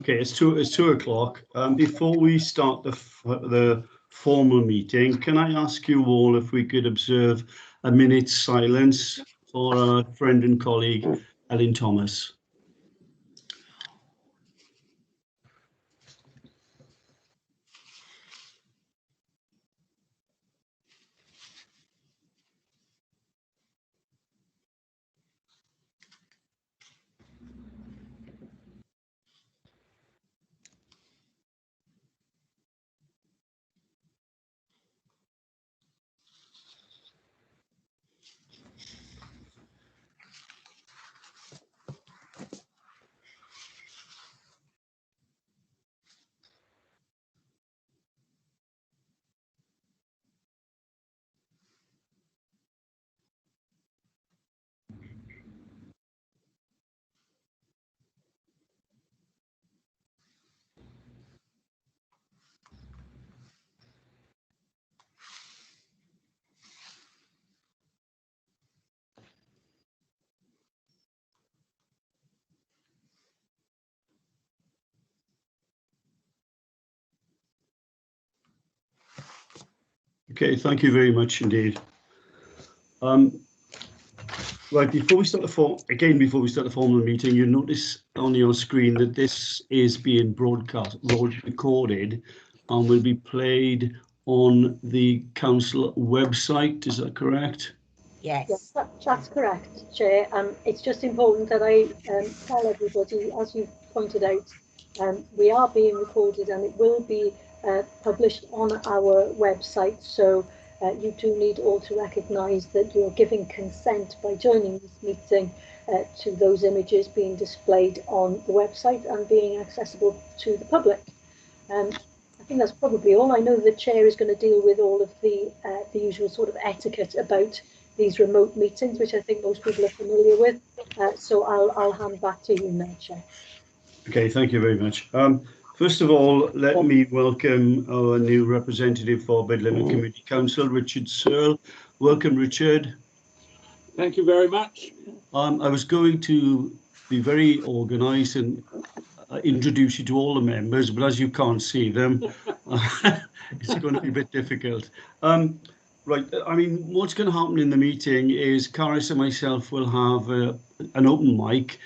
Okay, it's 2 o'clock. Before we start the formal meeting, can I ask you all if we could observe a minute's silence for our friend and colleague, Elin Thomas? Okay, thank you very much indeed. Right, before we start the formal meeting, you notice on your screen that this is being recorded, and will be played on the council website. Is that correct? Yes. That's correct, Chair. It's just important that I tell everybody, as you've pointed out, we are being recorded and it will be published on our website. So you do need all to recognise that you're giving consent by joining this meeting to those images being displayed on the website and being accessible to the public. I think that's probably all. I know the Chair is going to deal with all of the usual sort of etiquette about these remote meetings, which I think most people are familiar with. So I'll hand back to you now, Chair. Okay, thank you very much. First of all, let me welcome our new representative for Bedlam Community Council, Richard Searle. Welcome, Richard. Thank you very much. I was going to be very organised and introduce you to all the members, but as you can't see them, it's going to be a bit difficult. Right, I mean, what's going to happen in the meeting is Caris and myself will have an open mic.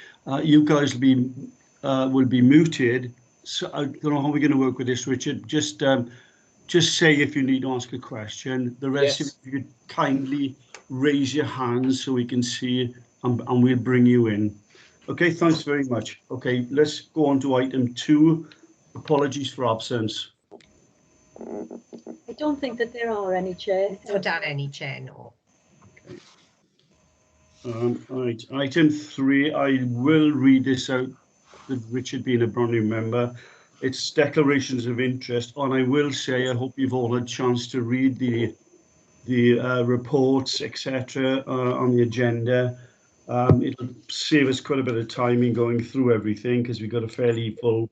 You guys will be muted. So I don't know how we're going to work with this, Richard. Just say if you need to ask a question. The rest of you could kindly raise your hands so we can see, and we'll bring you in. Okay, thanks very much. Okay, let's go on to item 2. Apologies for absence. I don't think that there are any, Chair. Don't have any, Chair, no. Okay. Right, item 3, I will read this out with Richard being a brand new member. It's declarations of interest, and I will say I hope you've all had a chance to read the reports, etc. On the agenda. It'll save us quite a bit of time in going through everything because we've got a fairly full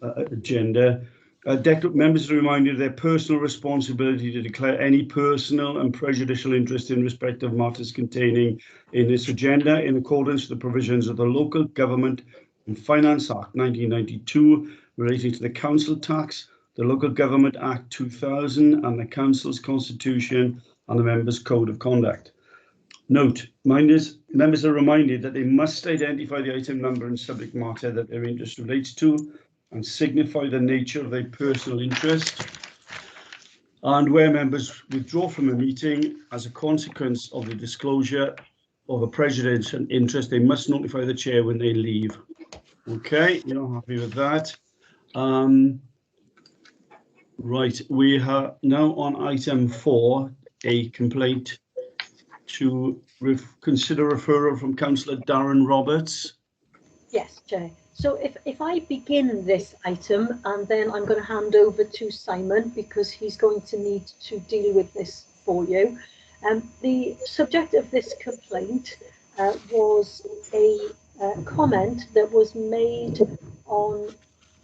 agenda. Members are reminded of their personal responsibility to declare any personal and prejudicial interest in respect of matters containing in this agenda in accordance with the provisions of the Local Government and Finance Act 1992 relating to the council tax, the Local Government Act 2000 and the Council's Constitution and the Members' Code of Conduct. Note, members are reminded that they must identify the item number and subject matter that their interest relates to and signify the nature of their personal interest. And where members withdraw from a meeting as a consequence of the disclosure of a prejudicial interest, they must notify the chair when they leave. Okay, you're happy with that? Right, we are now on item 4, a complaint to consider referral from Councillor Darren Roberts. Yes, Chair. So if I begin this item and then I'm going to hand over to Simon because he's going to need to deal with this for you. The subject of this complaint was a comment that was made on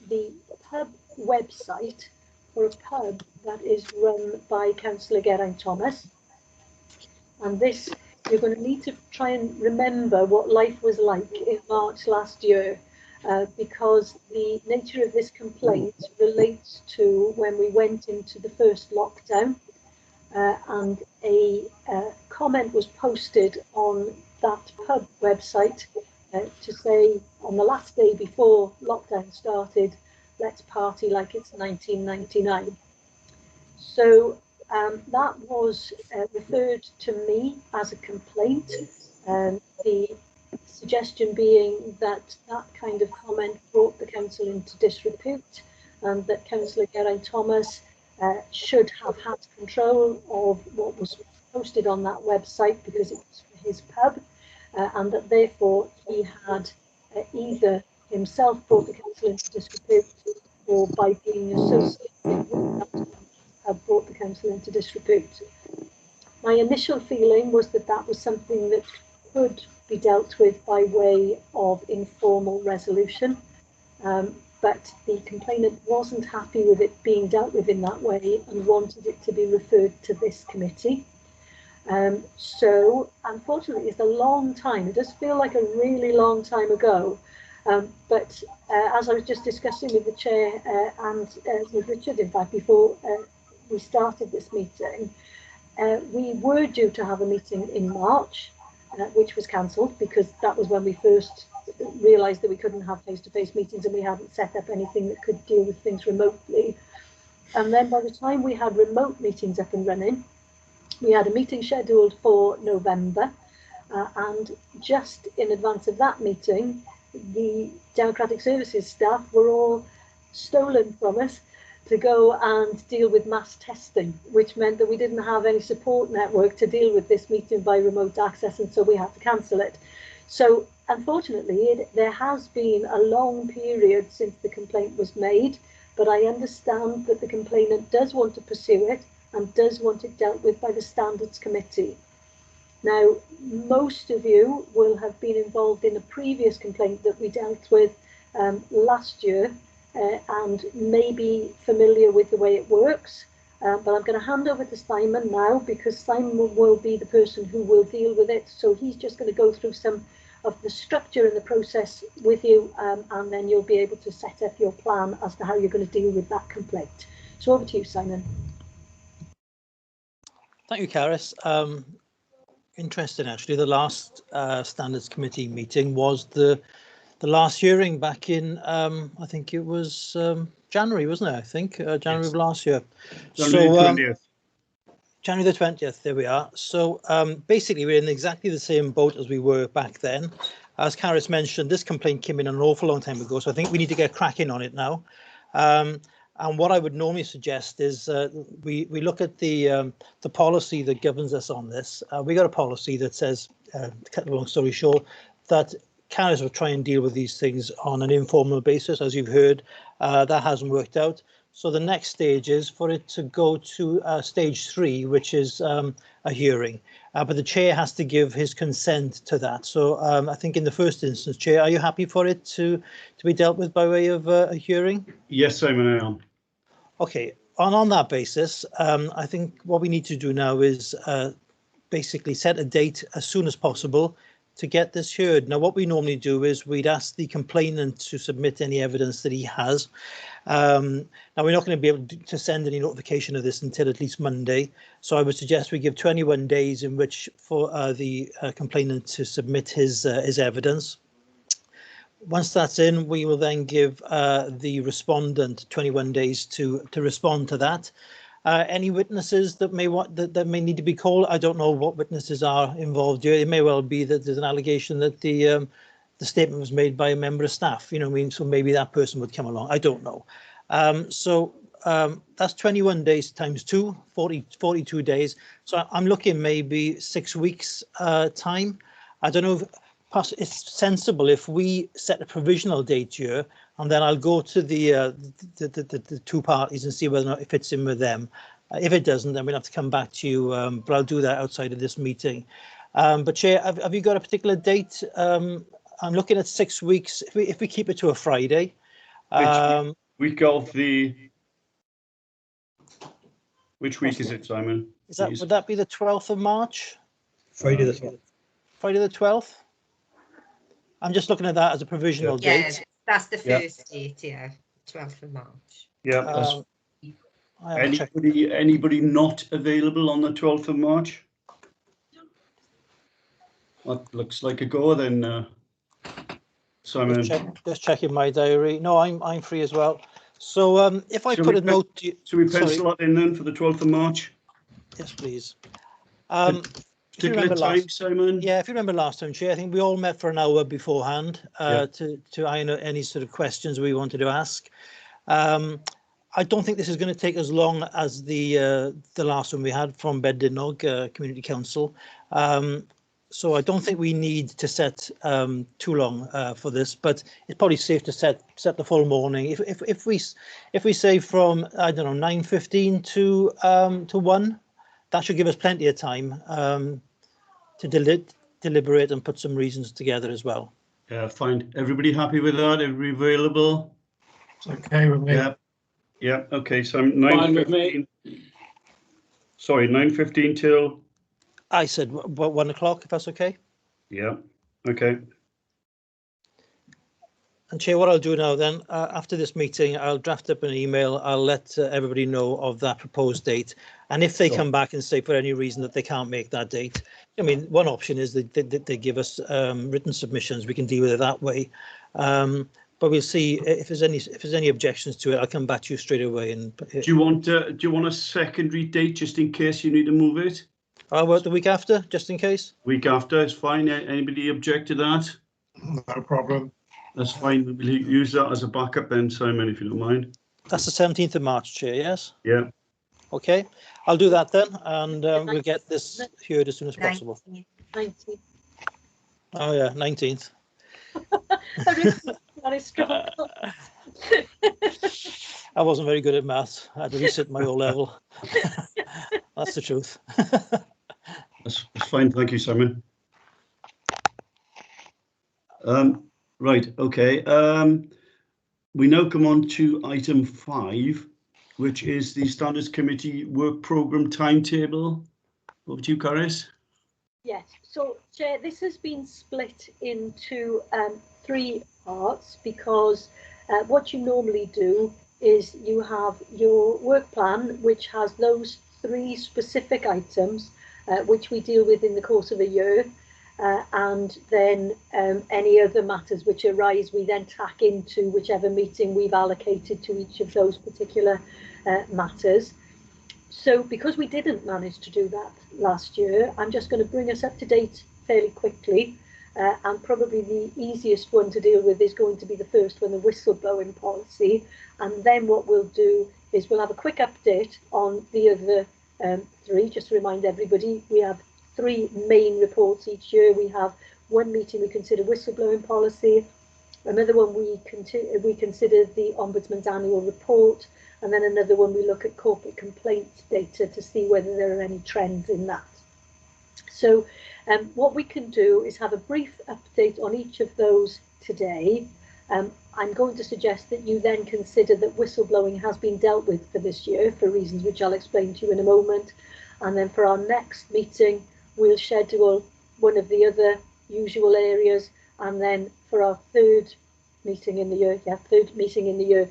the pub website for a pub that is run by Councillor Geraint Thomas. And this, you're going to need to try and remember what life was like in March last year. because the nature of this complaint relates to when we went into the first lockdown, and a comment was posted on that pub website to say on the last day before lockdown started, let's party like it's 1999. So that was referred to me as a complaint. The suggestion being that that kind of comment brought the council into disrepute, and that Councillor Geraint Thomas should have had control of what was posted on that website because it was for his pub, and that therefore he had either himself brought the council into disrepute, or by being associated with that pub brought the council into disrepute. My initial feeling was that that was something that could be dealt with by way of informal resolution, but the complainant wasn't happy with it being dealt with in that way and wanted it to be referred to this committee. So unfortunately it's a long time, it does feel like a really long time ago, but as I was just discussing with the chair and with Richard, in fact, before we started this meeting, we were due to have a meeting in March, which was cancelled because that was when we first realised that we couldn't have face-to-face meetings, and we hadn't set up anything that could deal with things remotely. And then by the time we had remote meetings up and running, we had a meeting scheduled for November, and just in advance of that meeting, the Democratic Services staff were all stolen from us to go and deal with mass testing, which meant that we didn't have any support network to deal with this meeting by remote access, and so we had to cancel it. So unfortunately, there has been a long period since the complaint was made, but I understand that the complainant does want to pursue it and does want it dealt with by the Standards Committee. Now, most of you will have been involved in a previous complaint that we dealt with last year, and may be familiar with the way it works, but I'm going to hand over to Simon now, because Simon will be the person who will deal with it. So he's just going to go through some of the structure and the process with you, and then you'll be able to set up your plan as to how you're going to deal with that complaint. So over to you, Simon. Thank you, Caris. Interesting, actually. The last Standards Committee meeting was the last hearing back in, I think it was January, wasn't it? I think January of last year. January 20th. January the 20th, there we are. So basically, we're in exactly the same boat as we were back then. As Caris mentioned, this complaint came in an awful long time ago, so I think we need to get cracking on it now. And what I would normally suggest is we look at the policy that governs us on this. We got a policy that says, to cut the long story short, that Caris will try and deal with these things on an informal basis. As you've heard, that hasn't worked out. So the next stage is for it to go to stage 3, which is a hearing. But the chair has to give his consent to that. So I think in the first instance, Chair, are you happy for it to be dealt with by way of a hearing? Yes, Simon, I am. OK, on that basis, I think what we need to do now is basically set a date as soon as possible to get this heard. Now, what we normally do is we'd ask the complainant to submit any evidence that he has. Now, we're not going to be able to send any notification of this until at least Monday. So I would suggest we give 21 days in which for the complainant to submit his evidence. Once that's in, we will then give the respondent 21 days to respond to that. Any witnesses that may need to be called, I don't know what witnesses are involved here. It may well be that there's an allegation that the statement was made by a member of staff. You know what I mean? So maybe that person would come along. I don't know. So that's 21 days times 2, 42 days. So I'm looking maybe 6 weeks time. I don't know if it's sensible if we set a provisional date here, and then I'll go to the two parties and see whether or not it fits in with them. If it doesn't, then we'll have to come back to you, but I'll do that outside of this meeting. But Chair, have you got a particular date? I'm looking at 6 weeks. If we keep it to a Friday. Week of the... Which week is it, Simon? Would that be the 12th of March? Friday the 12th. Friday the 12th? I'm just looking at that as a provisional date. That's the Yeah. first date, yeah, 12th of March. Yeah. That's, I have checked. anybody not available on the 12th of March? That looks like a go then, Simon. Just checking my diary. No, I'm free as well. So if I Shall put we a note to you, Should we sorry. pencil that in then for the 12th of March? Yes, please. Particular time, Simon? Yeah, if you remember last time, Chair, I think we all met for an hour beforehand Yeah. to iron out any sort of questions we wanted to ask. I don't think this is going to take as long as the last one we had from Beddinog Community Council. So I don't think we need to set too long for this, but it's probably safe to set the full morning. If we say from, I don't know, 9:15 to 1, that should give us plenty of time to deliberate and put some reasons together as well. Yeah, fine. Everybody happy with that? Everybody available? It's okay with me. Yeah. Yeah, okay, so I'm Fine with me. 9:15. Sorry, 9:15 till, I said about 1 o'clock, if that's okay. yeah, okay. And Chair, what I'll do now then, after this meeting, I'll draft up an email. I'll let everybody know of that proposed date. And if they Sure. come back and say for any reason that they can't make that date, I mean, one option is that they give us written submissions. We can deal with it that way. But we'll see if there's any objections to it. I'll come back to you straight away. And Do you want a secondary date just in case you need to move it? I'll work the week after, just in case. Week after is fine. Anybody object to that? No problem. That's fine. We'll use that as a backup then, Simon, if you don't mind. That's the 17th of March, Chair, yes? Yeah. Okay, I'll do that then, and we'll get this heard as soon as possible. 19. Oh yeah, 19th. That is strong. I wasn't very good at maths. I had to resit my O level. That's the truth. That's fine. Thank you, Simon. Right, okay. We now come on to item 5, which is the Standards Committee Work Programme Timetable. Over to you, Caris. Yes, so Chair, this has been split into 3 parts because what you normally do is you have your work plan, which has those 3 specific items which we deal with in the course of a year, and then any other matters which arise, we then tack into whichever meeting we've allocated to each of those particular matters. So because we didn't manage to do that last year, I'm just going to bring us up to date fairly quickly, and probably the easiest one to deal with is going to be the first one, the whistleblowing policy. And then what we'll do is we'll have a quick update on the other 3. Just to remind everybody, we have 3 main reports each year. We have one meeting we consider whistleblowing policy, another one we consider the Ombudsman's annual report, and then another one we look at corporate complaints data to see whether there are any trends in that. So what we can do is have a brief update on each of those today. I'm going to suggest that you then consider that whistleblowing has been dealt with for this year for reasons which I'll explain to you in a moment. And then for our next meeting, we'll schedule one of the other usual areas. And then for our third meeting in the year,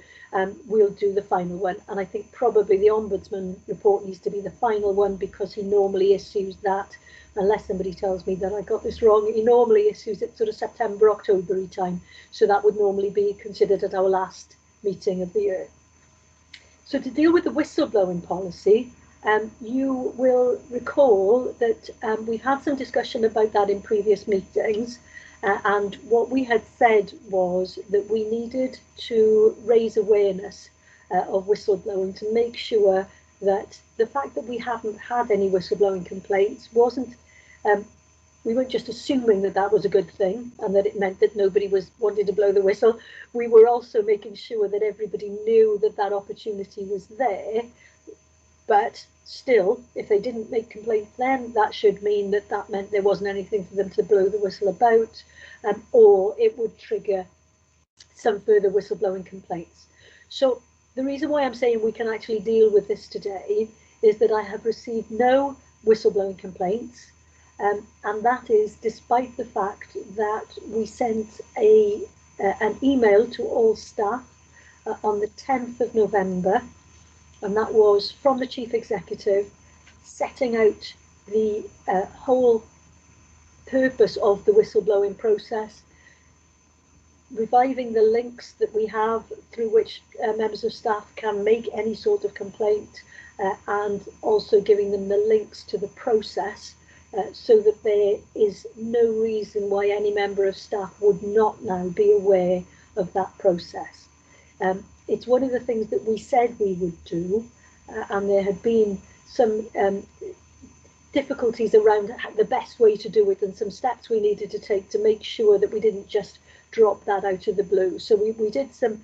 we'll do the final one. And I think probably the Ombudsman report needs to be the final one because he normally issues that, unless somebody tells me that I got this wrong, he normally issues it sort of September, October time. So that would normally be considered at our last meeting of the year. So to deal with the whistleblowing policy, you will recall that we've had some discussion about that in previous meetings. And what we had said was that we needed to raise awareness of whistleblowing to make sure that the fact that we haven't had any whistleblowing complaints wasn't, we weren't just assuming that that was a good thing and that it meant that nobody was wanting to blow the whistle. We were also making sure that everybody knew that that opportunity was there. But still, if they didn't make complaints then, that should mean that that meant there wasn't anything for them to blow the whistle about, or it would trigger some further whistleblowing complaints. So the reason why I'm saying we can actually deal with this today is that I have received no whistleblowing complaints, and that is despite the fact that we sent a an email to all staff on the 10th of November, and that was from the Chief Executive, setting out the whole purpose of the whistleblowing process, reviving the links that we have through which members of staff can make any sort of complaint, and also giving them the links to the process, so that there is no reason why any member of staff would not now be aware of that process. It's one of the things that we said we would do, and there had been some difficulties around the best way to do it and some steps we needed to take to make sure that we didn't just drop that out of the blue. So we did some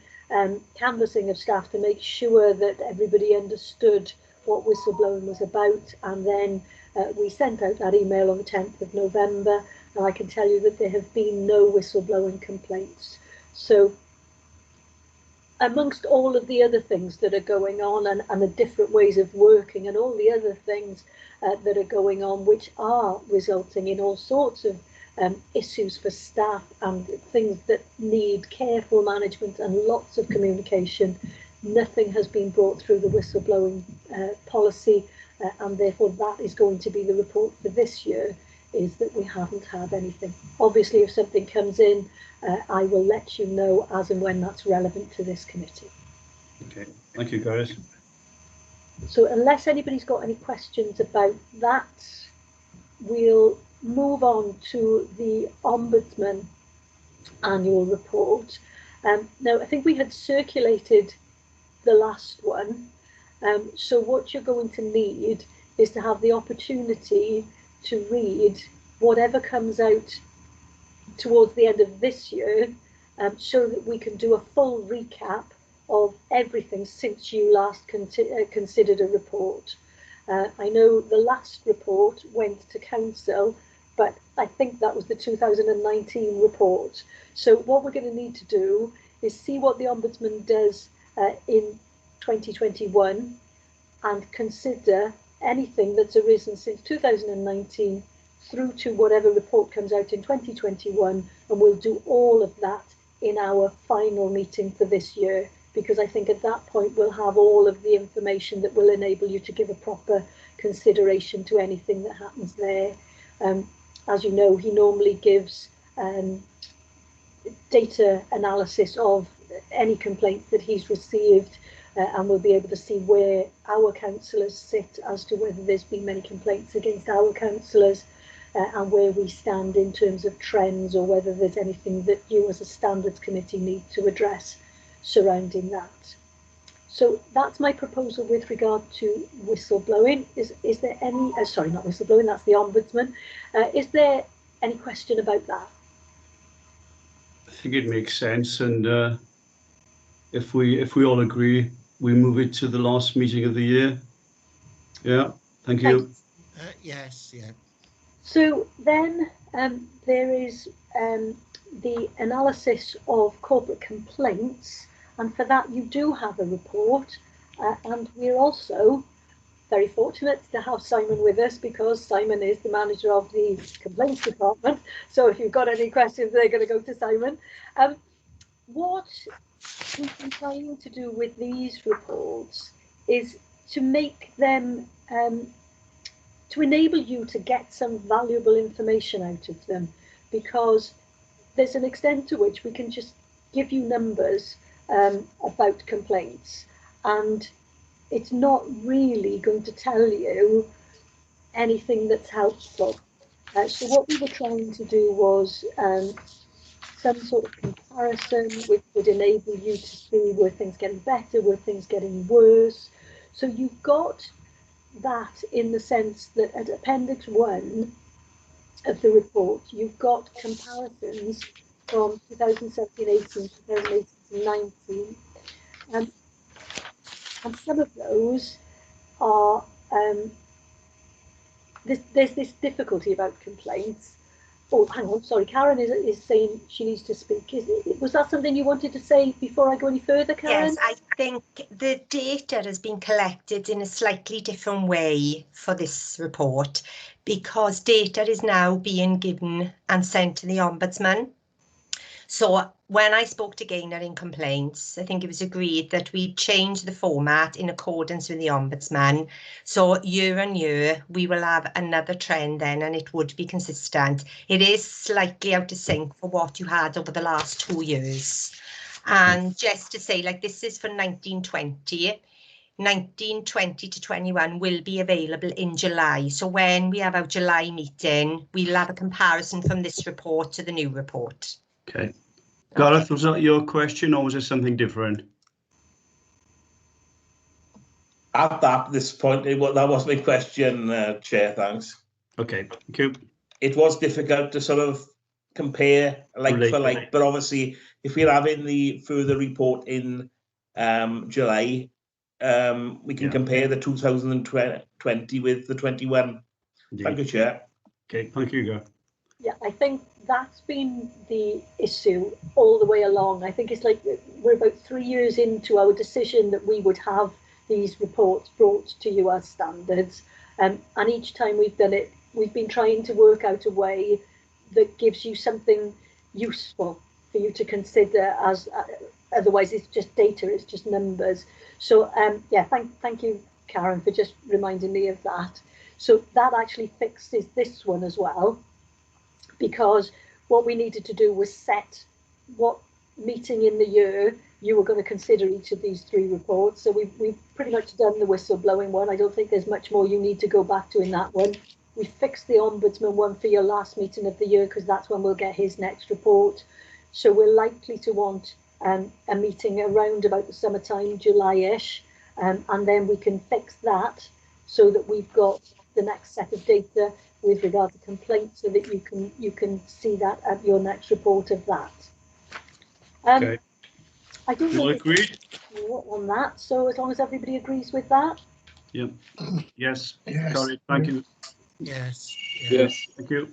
canvassing of staff to make sure that everybody understood what whistleblowing was about, and then we sent out that email on the 10th of November, and I can tell you that there have been no whistleblowing complaints. So amongst all of the other things that are going on, and the different ways of working and all the other things that are going on, which are resulting in all sorts of issues for staff and things that need careful management and lots of communication, nothing has been brought through the whistleblowing policy, and therefore that is going to be the report for this year, is that we haven't had anything. Obviously, if something comes in, I will let you know as and when that's relevant to this committee. Okay, thank you, Gareth. So unless anybody's got any questions about that, we'll move on to the Ombudsman annual report. Now, I think we had circulated the last one. So what you're going to need is to have the opportunity to read whatever comes out towards the end of this year, so that we can do a full recap of everything since you last considered a report. I know the last report went to council, but I think that was the 2019 report. So what we're going to need to do is see what the Ombudsman does in 2021 and consider anything that's arisen since 2019 through to whatever report comes out in 2021, and we'll do all of that in our final meeting for this year, because I think at that point we'll have all of the information that will enable you to give a proper consideration to anything that happens there. As you know, he normally gives data analysis of any complaints that he's received, and we'll be able to see where our councillors sit as to whether there's been many complaints against our councillors, and where we stand in terms of trends, or whether there's anything that you as a standards committee need to address surrounding that. So that's my proposal with regard to whistleblowing. Is there any, sorry, not whistleblowing, that's the Ombudsman. Is there any question about that? I think it makes sense, and if we all agree, we move it to the last meeting of the year. Yeah, thank you. Yes, yeah. So then there is the analysis of corporate complaints, and for that you do have a report, and we're also very fortunate to have Simon with us, because Simon is the manager of the complaints department. So if you've got any questions, they're going to go to Simon. What we've been trying to do with these reports is to make them to enable you to get some valuable information out of them, because there's an extent to which we can just give you numbers about complaints, and it's not really going to tell you anything that's helpful. So what we were trying to do was some sort of comparison which would enable you to see, were things getting better, were things getting worse. So you've got that in the sense that at Appendix 1 of the report, you've got comparisons from 2017-18, 2018-19, and some of those are, there's this difficulty about complaints. Oh, hang on, sorry, Karen is saying she needs to speak. Was that something you wanted to say before I go any further, Karen? Yes, I think the data has been collected in a slightly different way for this report, because data is now being given and sent to the Ombudsman. So when I spoke to Gaynor in complaints, I think it was agreed that we change the format in accordance with the Ombudsman. So year on year, we will have another trend then, and it would be consistent. It is slightly out of sync for what you had over the last 2 years. And just to say, like, this is for 1920. 1920 to 21 will be available in July. So when we have our July meeting, we'll have a comparison from this report to the new report. Okay. Gareth, was that your question or was it something different? At this point, that was my question, Chair, thanks. Okay, thank you. It was difficult to sort of compare for like, but obviously if we're having the further report in July, we can compare the 2020 with the 21. Indeed. Thank you, Chair. Okay, thank you, Gareth. Yeah, I think that's been the issue all the way along. I think it's like we're about 3 years into our decision that we would have these reports brought to you as standards. And each time we've done it, we've been trying to work out a way that gives you something useful for you to consider, as otherwise it's just data, it's just numbers. So yeah, thank you, Karen, for just reminding me of that. So that actually fixes this one as well, because what we needed to do was set what meeting in the year you were going to consider each of these 3 reports. So we've pretty much done the whistleblowing one. I don't think there's much more you need to go back to in that one. We fixed the Ombudsman one for your last meeting of the year, because that's when we'll get his next report. So we're likely to want a meeting around about the summertime, July-ish, and then we can fix that so that we've got the next set of data with regard to complaints, so that you can see that at your next report of that. Okay. I don't know. Agreed on that. So as long as everybody agrees with that. Yep. Yes. Yes. Sorry, thank you. Yes. Yes. Thank you.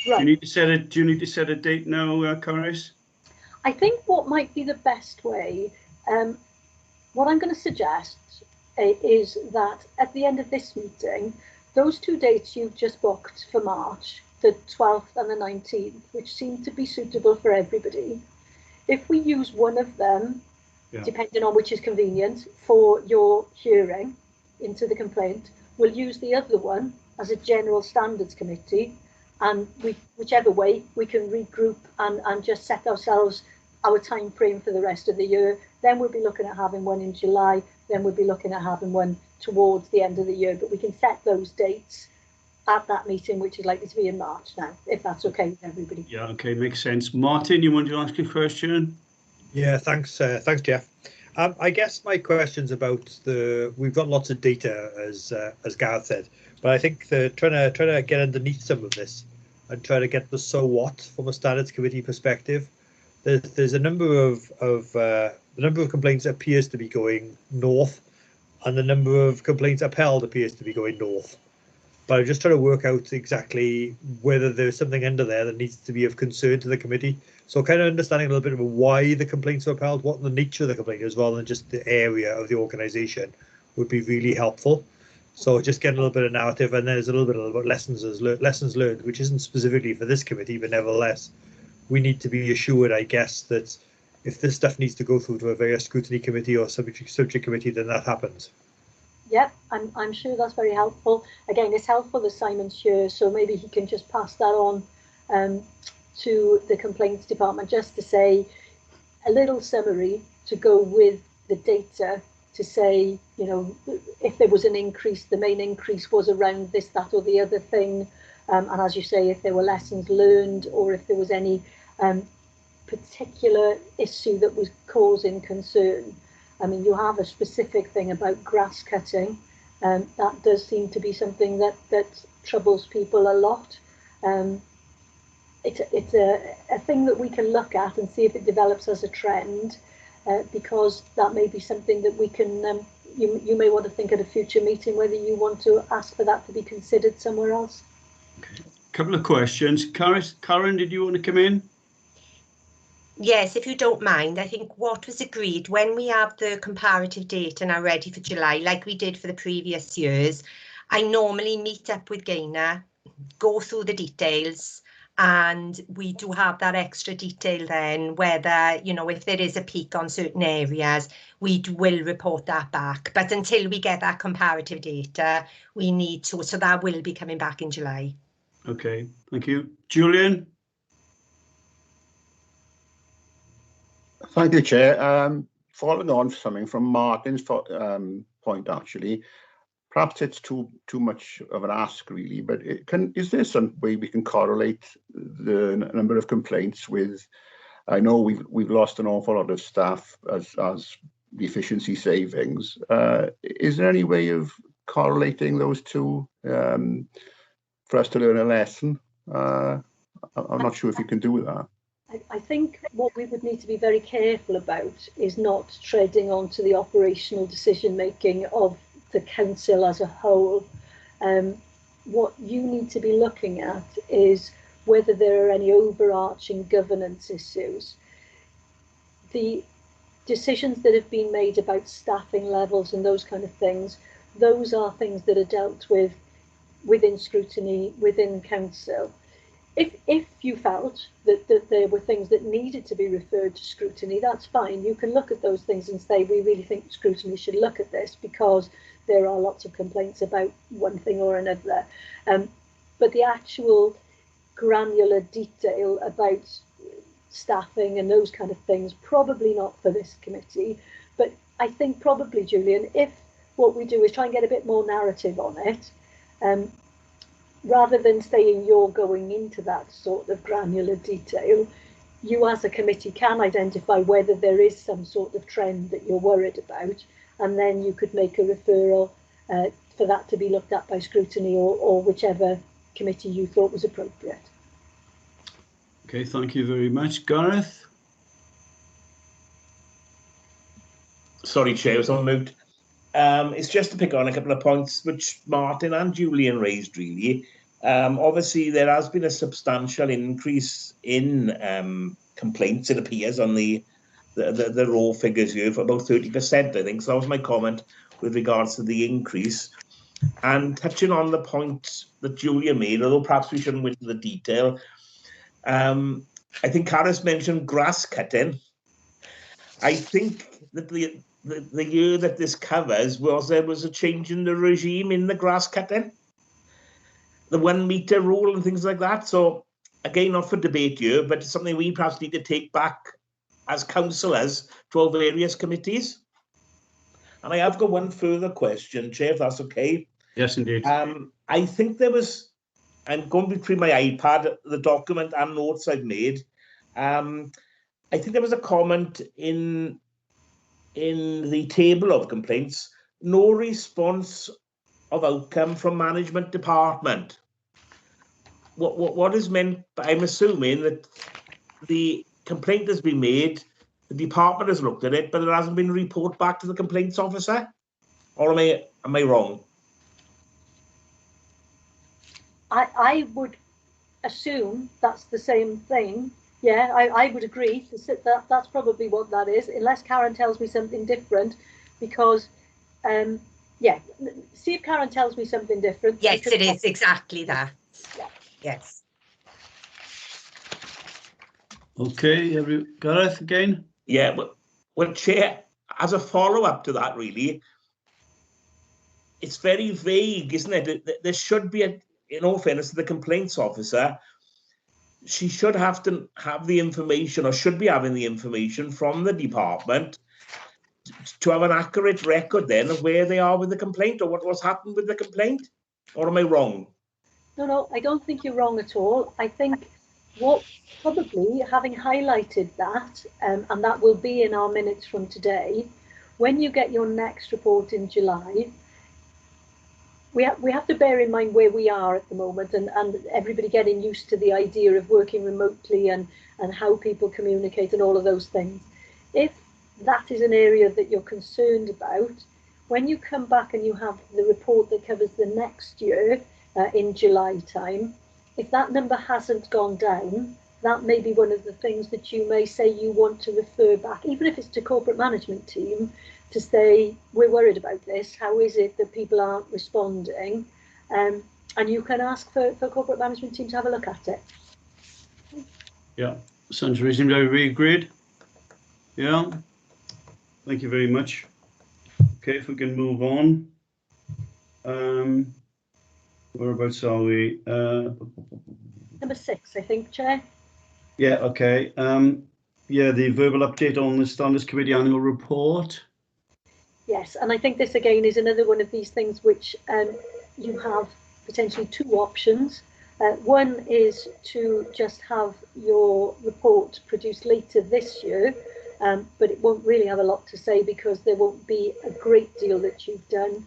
Right. Do you need to set a date now, Caris? I think what might be the best way, what I'm going to suggest is that at the end of this meeting, those 2 dates you've just booked for March, the 12th and the 19th, which seem to be suitable for everybody, if we use one of them, depending on which is convenient, for your hearing into the complaint, we'll use the other one as a general standards committee, and whichever way we can regroup and just set ourselves our time frame for the rest of the year. Then we'll be looking at having one in July, then we'll be looking at having one towards the end of the year, but we can set those dates at that meeting, which is likely to be in March now, if that's okay with everybody. Yeah, okay, makes sense. Martin, you want to ask a question? Yeah, thanks, Jeff. I guess my question's about we've got lots of data, as Gareth said, but I think trying to get underneath some of this and try to get the so what from a standards committee perspective. There's a number of the number of complaints appears to be going north, and the number of complaints upheld appears to be going north. But I'm just trying to work out exactly whether there's something under there that needs to be of concern to the committee. So kind of understanding a little bit about why the complaints are upheld, what the nature of the complaint is, rather than just the area of the organisation, would be really helpful. So just getting a little bit of narrative, and then there's a little bit about lessons learned, which isn't specifically for this committee, but nevertheless, we need to be assured, I guess, that if this stuff needs to go through to a various scrutiny committee or subject committee, then that happens. Yep, I'm sure that's very helpful. Again, it's helpful that Simon's here, so maybe he can just pass that on to the complaints department, just to say a little summary to go with the data, to say, you know, if there was an increase, the main increase was around this, that, or the other thing. And as you say, if there were lessons learned, or if there was any particular issue that was causing concern. I mean, you have a specific thing about grass cutting. That does seem to be something that troubles people a lot. It's a thing that we can look at and see if it develops as a trend, because that may be something that we can, you may want to think at a future meeting whether you want to ask for that to be considered somewhere else. Okay. Couple of questions. Karen, did you want to come in? Yes, if you don't mind, I think what was agreed when we have the comparative data now ready for July, like we did for the previous years, I normally meet up with Gaynor, go through the details, and we do have that extra detail then, whether, you know, if there is a peak on certain areas, we will report that back. But until we get that comparative data, we need to, so that will be coming back in July. Okay, thank you. Julian? Thank you, Chair. Following on something from Martin's point, actually, perhaps it's too much of an ask, really. But is there some way we can correlate the number of complaints with? I know we've lost an awful lot of staff as the efficiency savings. Is there any way of correlating those two for us to learn a lesson? I'm not sure if you can do that. I think what we would need to be very careful about is not treading onto the operational decision making of the council as a whole. What you need to be looking at is whether there are any overarching governance issues. The decisions that have been made about staffing levels and those kind of things, those are things that are dealt with within scrutiny, within council. If you felt that there were things that needed to be referred to scrutiny, that's fine. You can look at those things and say, we really think scrutiny should look at this because there are lots of complaints about one thing or another. But the actual granular detail about staffing and those kind of things, probably not for this committee. But I think probably, Julian, if what we do is try and get a bit more narrative on it, rather than saying you're going into that sort of granular detail, you as a committee can identify whether there is some sort of trend that you're worried about, and then you could make a referral for that to be looked at by scrutiny or whichever committee you thought was appropriate. Okay, thank you very much. Gareth? Sorry, Chair, I was on mute. It's just to pick on a couple of points which Martin and Julian raised, really. Obviously, there has been a substantial increase in complaints, it appears, on the raw figures here for about 30%, I think. So that was my comment with regards to the increase. And touching on the point that Julian made, although perhaps we shouldn't go into the detail, I think Carys mentioned grass cutting. I think that the year that this covers there was a change in the regime in the grass cutting, the 1 meter rule and things like that. So again, not for debate here, but it's something we perhaps need to take back as councillors to our various committees. And I have got one further question, Chair, if that's okay. Yes, indeed. I think there was, I'm going between my iPad, the document and notes I've made. I think there was a comment in the table of complaints, no response of outcome from management department. What is meant? I'm assuming that the complaint has been made, the department has looked at it, but there hasn't been a report back to the complaints officer. Or am I wrong? I would assume that's the same thing. Yeah, I would agree. That's probably what that is, unless Karen tells me something different, because, yeah, see if Karen tells me something different. Yes, it is exactly that. Yeah. Yes. Okay, Gareth again? Yeah, well, Chair, as a follow-up to that, really, it's very vague, isn't it? There should be, in all fairness to the complaints officer, she should have to have the information, or should be having the information from the department to have an accurate record then of where they are with the complaint or what's happened with the complaint. Or am I wrong? No, I don't think you're wrong at all. I think what probably, having highlighted that, and that will be in our minutes from today, when you get your next report in July, we have to bear in mind where we are at the moment, and everybody getting used to the idea of working remotely and how people communicate and all of those things. If that is an area that you're concerned about, when you come back and you have the report that covers the next year in July time, if that number hasn't gone down, that may be one of the things that you may say you want to refer back, even if it's to corporate management team, to say, we're worried about this, how is it that people aren't responding? And you can ask for corporate management team to have a look at it. Yeah, sounds reasonable. Everybody agreed? Yeah. Thank you very much. Okay, if we can move on. Whereabouts are we? Number 6, I think, Chair. Yeah, okay. Yeah, the verbal update on the Standards Committee annual report. Yes, and I think this again is another one of these things which you have potentially 2 options. One is to just have your report produced later this year, but it won't really have a lot to say because there won't be a great deal that you've done.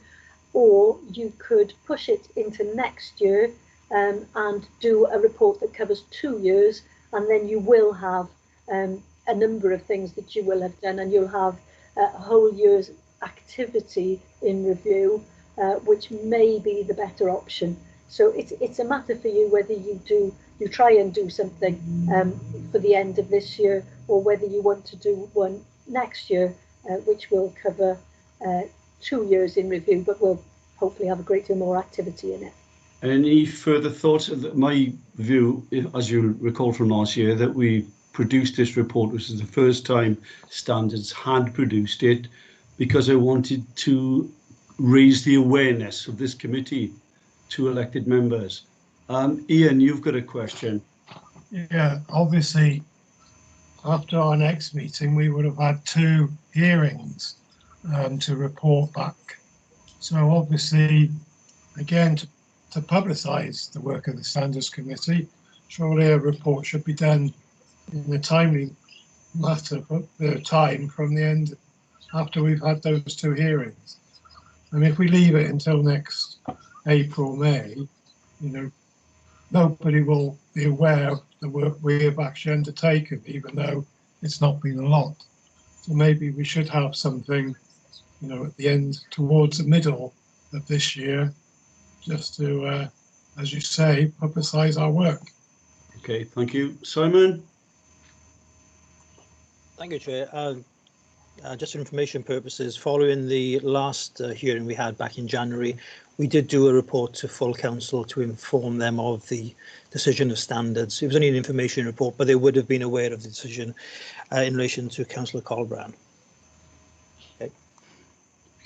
Or you could push it into next year and do a report that covers 2 years, and then you will have a number of things that you will have done, and you'll have a whole year's activity in review, which may be the better option. So it's a matter for you whether you try and do something for the end of this year, or whether you want to do one next year, which will cover 2 years in review, but will hopefully have a great deal more activity in it. Any further thoughts? My view, as you recall from last year, that we produced this report, which is the first time Standards had produced it, because I wanted to raise the awareness of this committee to elected members. Ian, you've got a question. Yeah, obviously, after our next meeting, we would have had 2 hearings to report back. So obviously, again, to publicise the work of the Standards Committee, surely a report should be done in a timely matter, the time from the end after we've had those 2 hearings. And if we leave it until next April, May, you know, nobody will be aware of the work we have actually undertaken, even though it's not been a lot. So maybe we should have something, you know, at the end, towards the middle of this year, just to, as you say, publicise our work. Okay, thank you. Simon? Thank you, Chair. Just for information purposes, following the last hearing we had back in January, we did do a report to full council to inform them of the decision of Standards. It was only an information report, but they would have been aware of the decision in relation to Councillor Colbrand. Okay,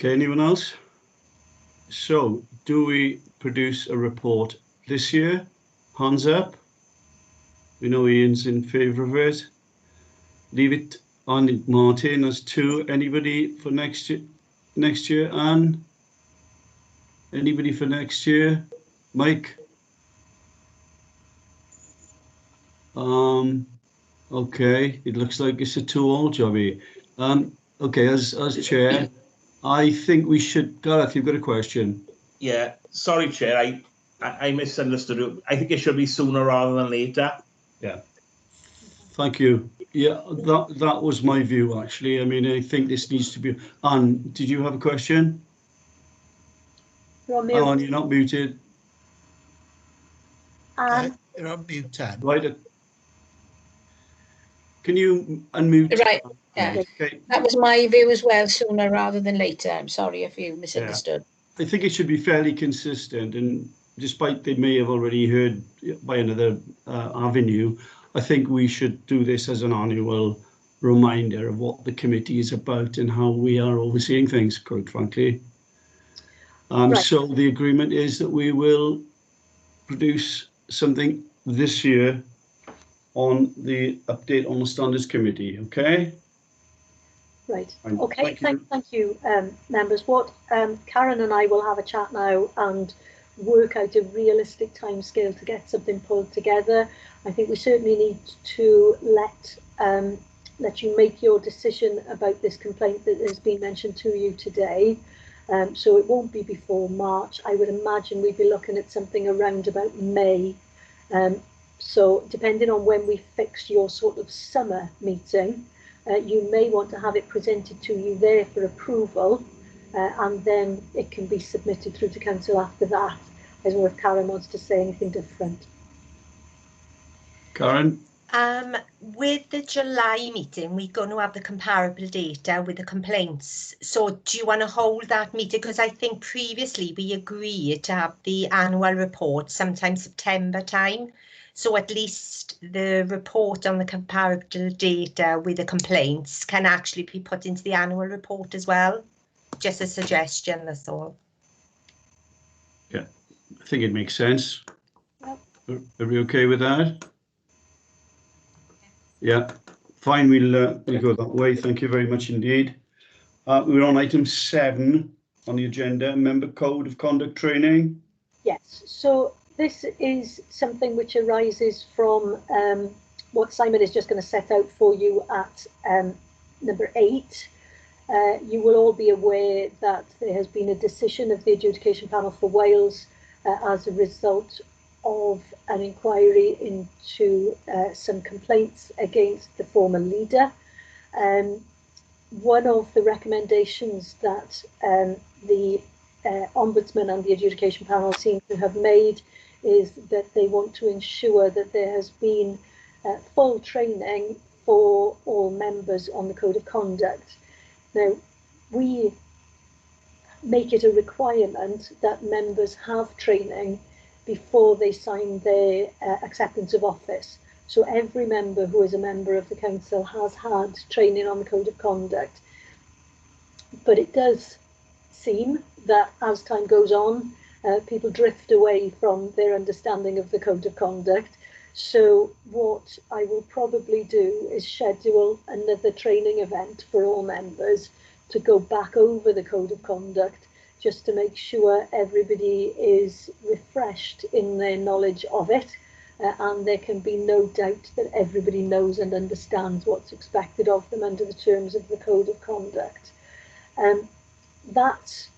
anyone else? So, do we produce a report this year? Hands up. We know Ian's in favour of it. Leave it on Martin as 2. Anybody for next year? Next year, Anne? Anybody for next year? Mike? Okay, it looks like it's a 2-all jobby. Okay, as chair, I think we should. Gareth, you've got a question. Yeah, sorry, Chair. I misunderstood it. I think it should be sooner rather than later. Yeah. Thank you. Yeah, that was my view, actually. I mean, I think this needs to be. Anne, did you have a question? You're Anne, you're not muted. Anne? You're on mute, Ted. Right. Can you unmute? Right. Yeah. Okay. That was my view as well, sooner rather than later. I'm sorry if you misunderstood. Yeah. I think it should be fairly consistent, and despite they may have already heard by another avenue, I think we should do this as an annual reminder of what the committee is about and how we are overseeing things, quite frankly. Right. So the agreement is that we will produce something this year on the update on the Standards Committee, okay? Right, okay, thank you, members. What Karen and I will have a chat now and work out a realistic timescale to get something pulled together. I think we certainly need to let you make your decision about this complaint that has been mentioned to you today. So it won't be before March. I would imagine we'd be looking at something around about May. So depending on when we fix your sort of summer meeting, you may want to have it presented to you there for approval, and then it can be submitted through to council after that. I don't know if Karen wants to say anything different. Karen? With the July meeting, we're going to have the comparable data with the complaints. So do you want to hold that meeting? Because I think previously we agreed to have the annual report sometime September time. So at least the report on the comparative data with the complaints can actually be put into the annual report as well. Just a suggestion, that's all. Yeah, I think it makes sense. Yep. Are we okay with that? Yeah, fine, we'll go that way. Thank you very much indeed. We're on item 7 on the agenda, member code of conduct training. Yes, so this is something which arises from what Simon is just going to set out for you at number 8. You will all be aware that there has been a decision of the Adjudication Panel for Wales as a result of an inquiry into some complaints against the former leader. One of the recommendations that the Ombudsman and the Adjudication Panel seem to have made is that they want to ensure that there has been full training for all members on the Code of Conduct. Now, we make it a requirement that members have training before they sign their acceptance of office. So every member who is a member of the council has had training on the Code of Conduct. But it does seem that as time goes on, people drift away from their understanding of the Code of Conduct. So what I will probably do is schedule another training event for all members to go back over the Code of Conduct, just to make sure everybody is refreshed in their knowledge of it, and there can be no doubt that everybody knows and understands what's expected of them under the terms of the Code of Conduct. That's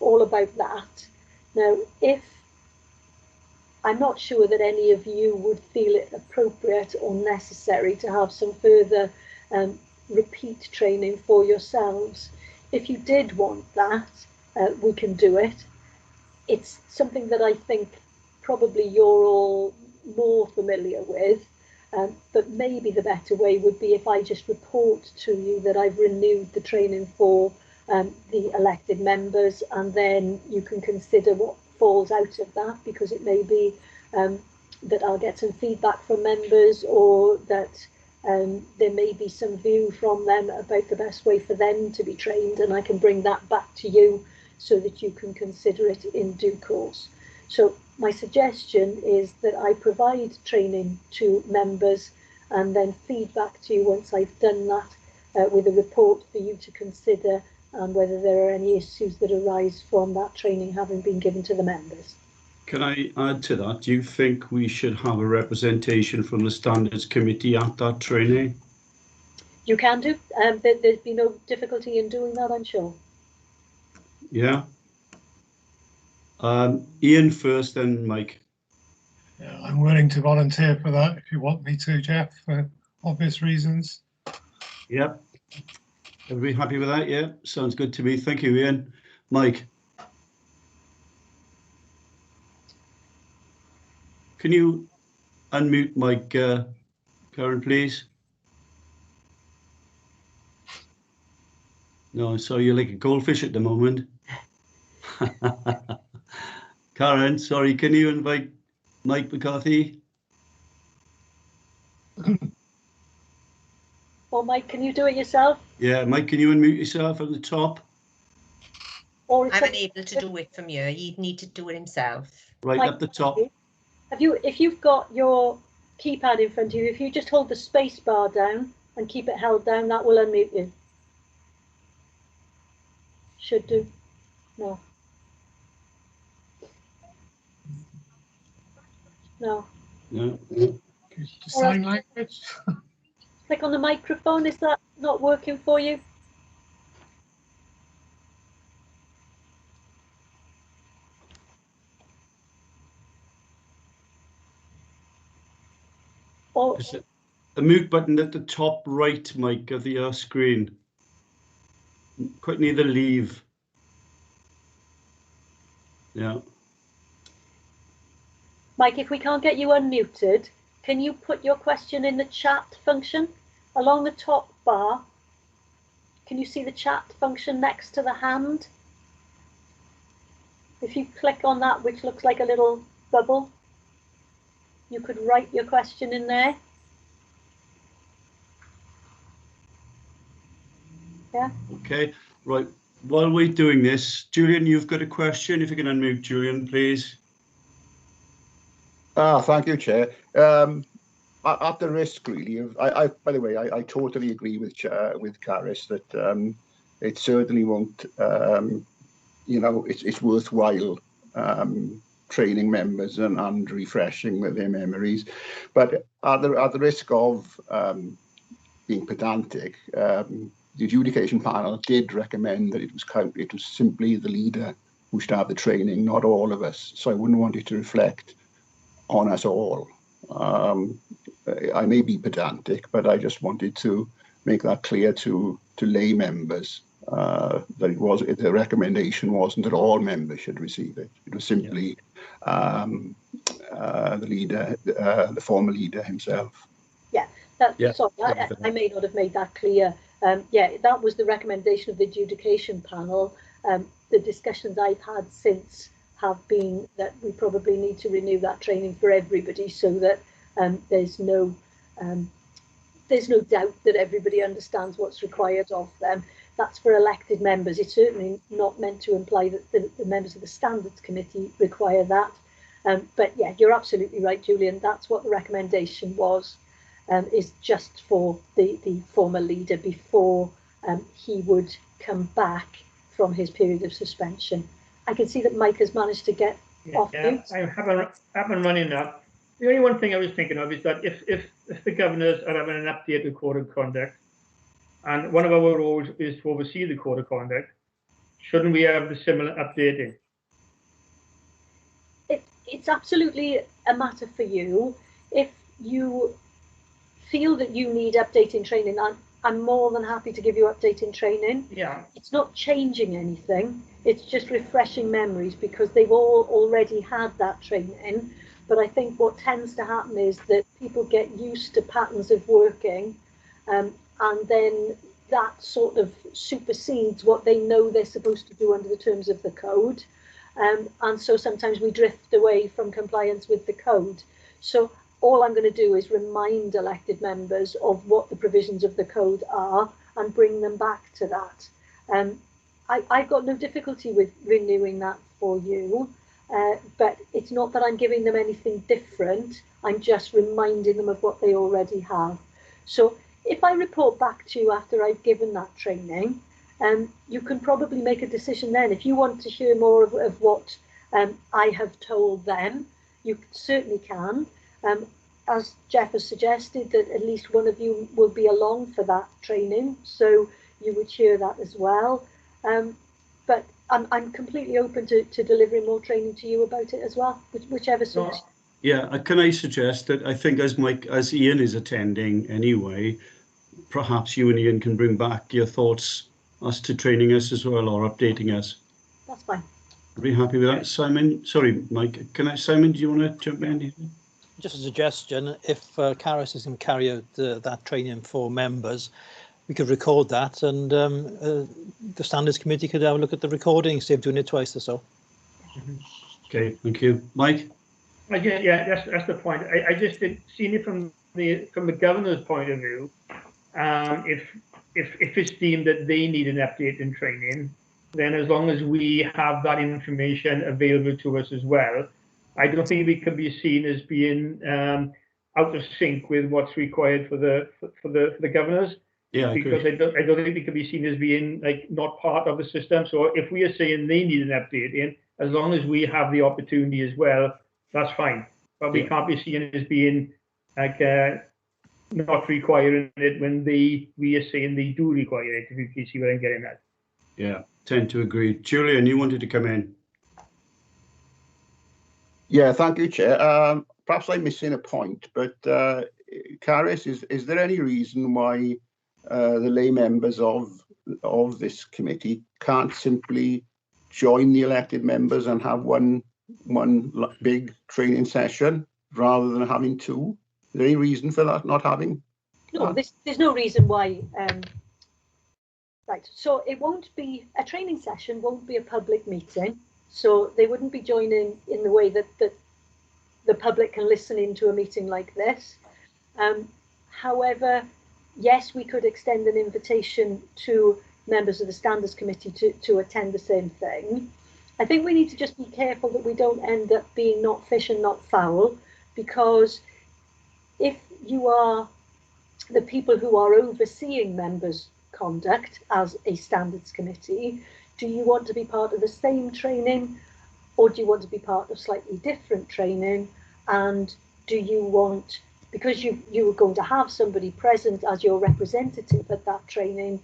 all about that. Now, if I'm not sure that any of you would feel it appropriate or necessary to have some further repeat training for yourselves. If you did want that, we can do it. It's something that I think probably you're all more familiar with, but maybe the better way would be if I just report to you that I've renewed the training for the elected members, and then you can consider what falls out of that, because it may be that I'll get some feedback from members, or that there may be some view from them about the best way for them to be trained, and I can bring that back to you so that you can consider it in due course. So my suggestion is that I provide training to members and then feedback to you once I've done that with a report for you to consider, and whether there are any issues that arise from that training having been given to the members. Can I add to that? Do you think we should have a representation from the Standards Committee at that training? You can do. There'd be no difficulty in doing that, I'm sure. Yeah. Ian first, then Mike. Yeah, I'm willing to volunteer for that if you want me to, Jeff, for obvious reasons. Yep. Everybody happy with that? Yeah, sounds good to me. Thank you, Ian. Mike. Can you unmute Mike, Karen, please? No, so you're like a goldfish at the moment. Karen, sorry, can you invite Mike McCarthy? Or Mike, can you do it yourself? Yeah, Mike, can you unmute yourself at the top? Or I'm unable to do it from here. He'd need to do it himself. Right Mike, at the top. if you've got your keypad in front of you, if you just hold the space bar down and keep it held down, that will unmute you. Should do. No. No. No. Sign language. Click on the microphone. Is that not working for you? Or Is it the mute button at the top right, Mike, of the screen? Quite near the leave. Yeah. Mike, if we can't get you unmuted, can you put your question in the chat function along the top bar? Can you see the chat function next to the hand? If you click on that, which looks like a little bubble. you could write your question in there. Yeah. Okay, right. While we're doing this, Julian, you've got a question. If you can unmute Julian, please. Thank you, Chair. At the risk, really, of, by the way, I totally agree with Caris that it certainly won't, you know, it's worthwhile training members and refreshing their memories. But at the risk of being pedantic, the adjudication panel did recommend that it was simply the leader who should have the training, not all of us. So I wouldn't want it to reflect on us all. I may be pedantic, but I just wanted to make that clear to lay members that the recommendation wasn't that all members should receive it. It was simply the leader, the former leader himself. Yeah, sorry, I may not have made that clear. Yeah, that was the recommendation of the adjudication panel. The discussions I've had since have been that we probably need to renew that training for everybody, so that there's no doubt that everybody understands what's required of them. That's for elected members. It's certainly not meant to imply that the members of the Standards Committee require that. But yeah, you're absolutely right, Julian. That's what the recommendation was, is just for the former leader before he would come back from his period of suspension. I can see that Mike has managed to get off mute. I haven't running up. The only one thing I was thinking of is that if the governors are having an updated code of conduct, and one of our roles is to oversee the code of conduct, shouldn't we have the similar updating? It's absolutely a matter for you. If you feel that you need updating training, I'm more than happy to give you updating training. Yeah. It's not changing anything. It's just refreshing memories because they've all already had that training. But I think what tends to happen is that people get used to patterns of working, and then that sort of supersedes what they know they're supposed to do under the terms of the code. And so sometimes we drift away from compliance with the code. So all I'm going to do is remind elected members of what the provisions of the code are and bring them back to that. I've got no difficulty with renewing that for you, but it's not that I'm giving them anything different. I'm just reminding them of what they already have. So if I report back to you after I've given that training, you can probably make a decision then. If you want to hear more of what I have told them, you certainly can. As Jeff has suggested, that at least one of you will be along for that training, so you would hear that as well. But I'm completely open to delivering more training to you about it as well, whichever suits. Yeah, can I suggest that I think as Ian is attending anyway, perhaps you and Ian can bring back your thoughts as to training us as well, or updating us. That's fine. I'd be happy with that. Simon, sorry, Mike, Simon, do you want to jump in? Just a suggestion, if Caris is going to carry out that training for members, we could record that, and the Standards Committee could have a look at the recording instead of doing it twice or so. Okay, thank you. Mike? Yeah, that's the point. I just didn't see it from the governor's point of view. If it's deemed that they need an update in training, then as long as we have that information available to us as well, I don't think we can be seen as being out of sync with what's required for the governors. Yeah, because I don't think we can be seen as being like not part of the system. So if we are saying they need an update in, as long as we have the opportunity as well, that's fine. But we can't be seen as being like not requiring it when we are saying they do require it. If you see what I'm getting at. Yeah, tend to agree. Julian, you wanted to come in. Yeah, thank you, Chair. Perhaps I'm missing a point, but Caris, is there any reason why the lay members of this committee can't simply join the elected members and have one big training session rather than having two? Is there any reason for that not having? No, there's no reason why. Right, so it won't be a training session, won't be a public meeting, so they wouldn't be joining in the way that the public can listen into a meeting like this. However, yes, we could extend an invitation to members of the Standards Committee to attend the same thing. I think we need to just be careful that we don't end up being not fish and not fowl, because if you are the people who are overseeing members' conduct as a Standards Committee, do you want to be part of the same training, or do you want to be part of slightly different training? And do you want, because you are going to have somebody present as your representative at that training,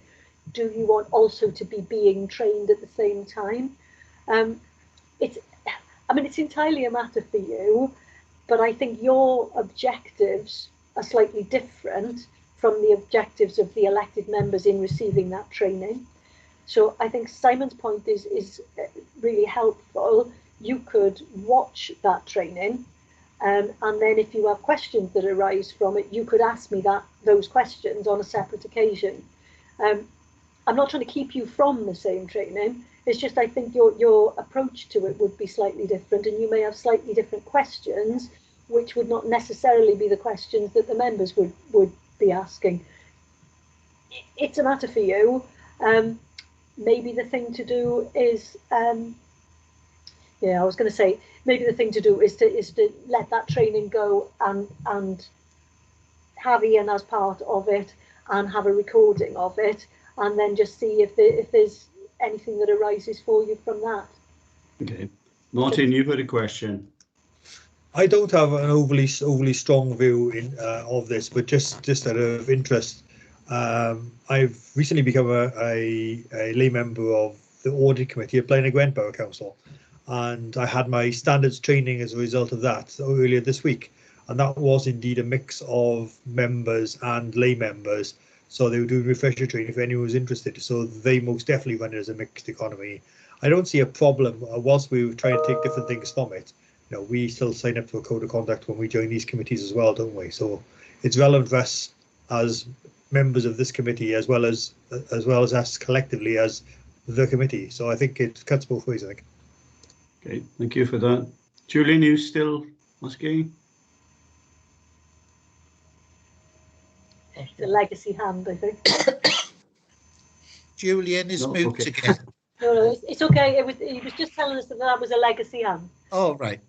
do you want also to be being trained at the same time? It's entirely a matter for you, but I think your objectives are slightly different from the objectives of the elected members in receiving that training. So I think Simon's point is really helpful. You could watch that training, and then if you have questions that arise from it, you could ask me those questions on a separate occasion. I'm not trying to keep you from the same training. It's just I think your approach to it would be slightly different, and you may have slightly different questions, which would not necessarily be the questions that the members would be asking. It's a matter for you. Maybe the thing to do is, I was going to say, maybe the thing to do is to let that training go and have Ian as part of it and have a recording of it, and then just see if there's anything that arises for you from that. Okay, Martin, you've got a question. I don't have an overly strong view of this, but just out of interest, I've recently become a lay member of the audit committee at Blaenau Gwent Borough Council, and I had my standards training as a result of that earlier this week, and that was indeed a mix of members and lay members. So they were doing refresher training if anyone was interested. So they most definitely run it as a mixed economy. I don't see a problem whilst we were trying to take different things from it. You know, we still sign up to a code of conduct when we join these committees as well, don't we? So it's relevant for us as members of this committee as well as us collectively as the committee. So I think it cuts both ways, I think. Okay, thank you for that. Julian, you still asking? The legacy hand, I think. Julian is moved again. No, it's okay. He was just telling us that was a legacy hand. Oh, right.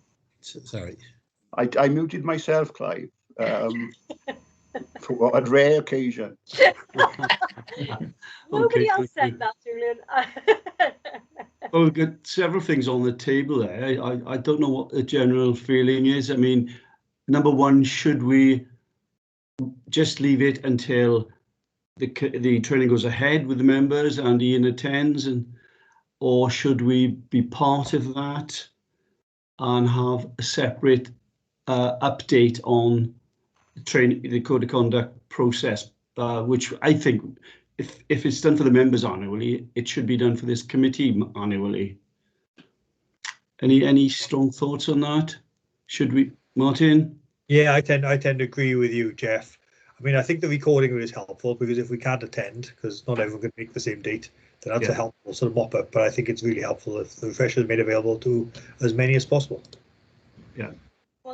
Sorry. I muted myself, Clive, for a rare occasion. Nobody else said that, Julian. Well, we've got several things on the table there. I don't know what the general feeling is. I mean, number one, should we just leave it until the training goes ahead with the members and Ian attends, or should we be part of that and have a separate update on the code of conduct process, which I think if it's done for the members annually, it should be done for this committee annually. Any strong thoughts on that? Should we, Martin? Yeah, I tend to agree with you, Jeff. I mean, I think the recording is helpful because if we can't attend, because not everyone can make the same date, then that's a helpful sort of mop up. But I think it's really helpful if the refresher is made available to as many as possible. Yeah,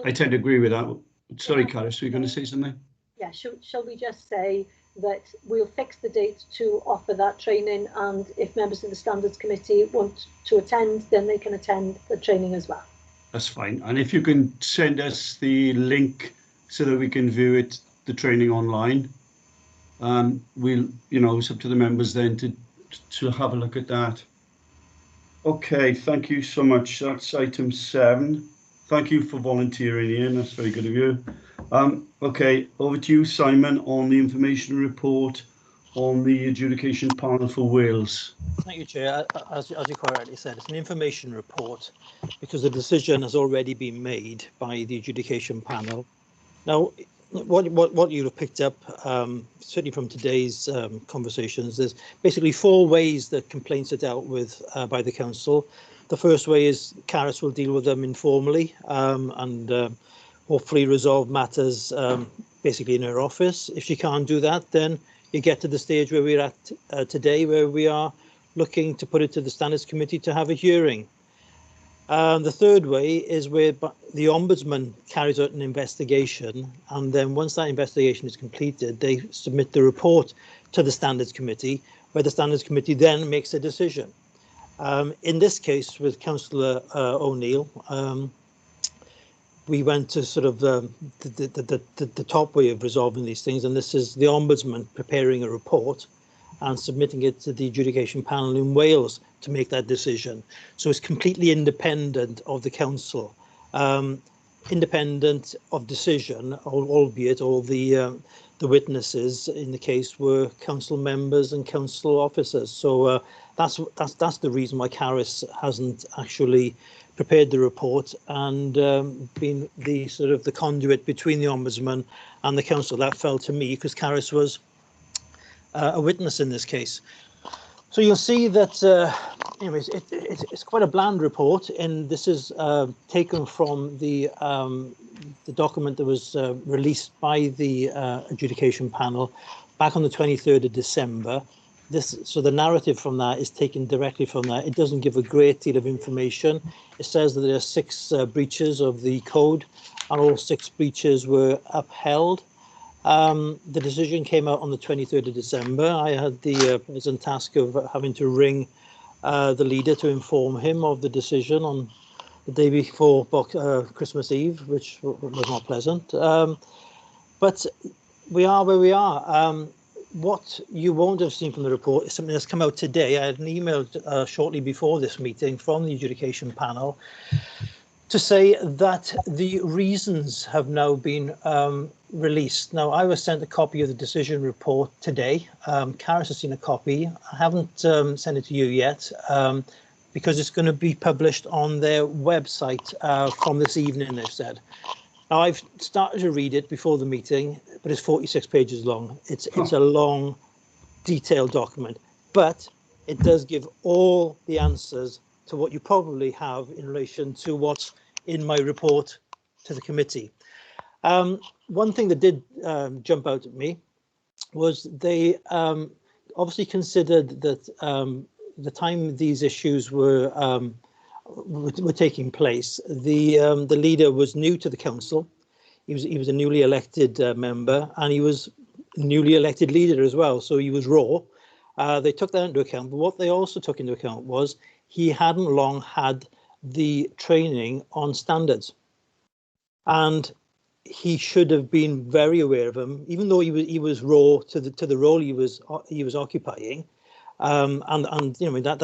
I tend to agree with that. Sorry, Caris, were you going to say something? Yeah, shall we just say that we'll fix the date to offer that training, and if members of the Standards Committee want to attend, then they can attend the training as well. That's fine. And if you can send us the link so that we can view it, the training online, we'll, it's up to the members then to have a look at that. Okay, thank you so much. That's item 7. Thank you for volunteering, Ian. That's very good of you. Okay, over to you, Simon, on the information report on the adjudication panel for Wales. Thank you, Chair. As you quite rightly said, it's an information report because the decision has already been made by the adjudication panel. Now, what you have picked up, certainly from today's conversations, there's basically 4 ways that complaints are dealt with by the council. The first way is Caris will deal with them informally and hopefully resolve matters basically in her office. If she can't do that, then you get to the stage where we're at today, where we are looking to put it to the Standards Committee to have a hearing. The third way is where the Ombudsman carries out an investigation, and then once that investigation is completed, they submit the report to the Standards Committee, where the Standards Committee then makes a decision. In this case, with Councillor O'Neill, we went to sort of the top way of resolving these things, and this is the Ombudsman preparing a report and submitting it to the adjudication panel in Wales to make that decision. So it's completely independent of the council, independent of decision, albeit all the witnesses in the case were council members and council officers. So that's the reason why Caris hasn't actually prepared the report and been the sort of the conduit between the Ombudsman and the council. That fell to me because Caris was a witness in this case. So you'll see that anyways, it's quite a bland report, and this is taken from the document that was released by the adjudication panel back on the 23rd of December. So the narrative from that is taken directly from that. It doesn't give a great deal of information. It says that there are 6 breaches of the code, and all 6 breaches were upheld. The decision came out on the 23rd of December. I had the pleasant task of having to ring the leader to inform him of the decision on the day before Christmas Eve, which was not pleasant. But we are where we are. What you won't have seen from the report is something that's come out today. I had an email shortly before this meeting from the adjudication panel to say that the reasons have now been released. Now, I was sent a copy of the decision report today. Caris has seen a copy. I haven't sent it to you yet because it's going to be published on their website from this evening, they've said. Now, I've started to read it before the meeting, but it's 46 pages long. It's a long, detailed document, but it does give all the answers to what you probably have in relation to what's in my report to the committee. One thing that did jump out at me was they obviously considered that the time these issues were taking place, the leader was new to the council. He was a newly elected member, and he was a newly elected leader as well. So he was raw. They took that into account. But what they also took into account was he hadn't long had the training on standards, and he should have been very aware of them, even though he was raw to the role he was occupying. And you know, that